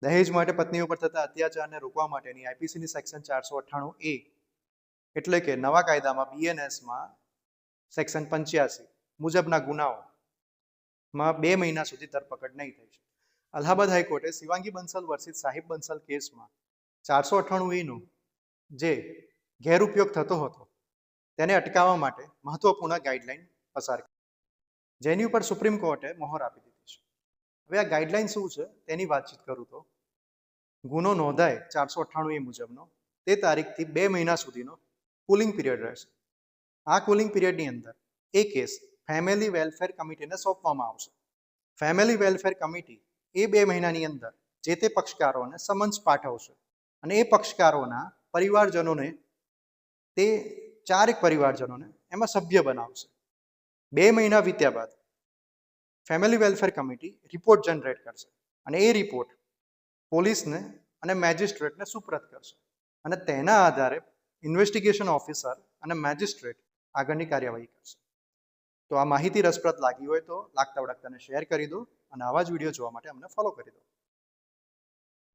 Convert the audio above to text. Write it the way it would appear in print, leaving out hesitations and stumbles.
દહેજ માટે પત્નીઓ પર થતા અત્યાચારને રોકવા માટેની આઈપીસીની સેક્શન 498A એટલે કે નવા કાયદામાં બીએનએસમાં સેક્શન 85 મુજબના ગુનાઓમાં 2 મહિના સુધી ધરપકડ નહીં થઈ શકે. અલ્હાબાદ હાઈકોર્ટે શિવાંગી બંસલ વર્સિસ સાહિબ બંસલ કેસમાં 498A નો જે ગેરઉપયોગ થતો હતો તેને અટકાવવા માટે મહત્વપૂર્ણ ગાઈડલાઈન પસાર કરી, જેની ઉપર સુપ્રીમ કોર્ટે મહોર આપી દીધી છે. હવે આ ગાઈડલાઈન શું છે તેની વાતચીત કરું તો ગુનો નોંધાય 498A મુજબનો તે તારીખથી 2 મહિના સુધીનો કુલિંગ પીરિયડ રહેશે. આ કુલિંગ પીરિયડની અંદર એ કેસ ફેમિલી વેલફેર કમિટીને સોંપવામાં આવશે. ફેમિલી વેલફેર કમિટી એ 2 મહિનાની અંદર જે તે પક્ષકારોને સમન્સ પાઠવશે અને એ પક્ષકારોના પરિવારજનોને તે 4 પરિવારજનોને એમાં સભ્ય બનાવશે. 2 મહિના વીત્યા બાદ family welfare committee report generate કરશે અને એ રિપોર્ટ પોલીસને અને મેજિસ્ટ્રેટને સુપ્રત કરશે અને તેના આધારે ઇન્વેસ્ટિગેશન ઓફિસર અને મેજિસ્ટ્રેટ આગળની કાર્યવાહી કરશે. તો આ માહિતી રસપ્રદ લાગી હોય તો લાગતા વળગતાને શેર કરી દો અને આવા જ વિડીયો જોવા માટે અમને ફોલો કરી દો.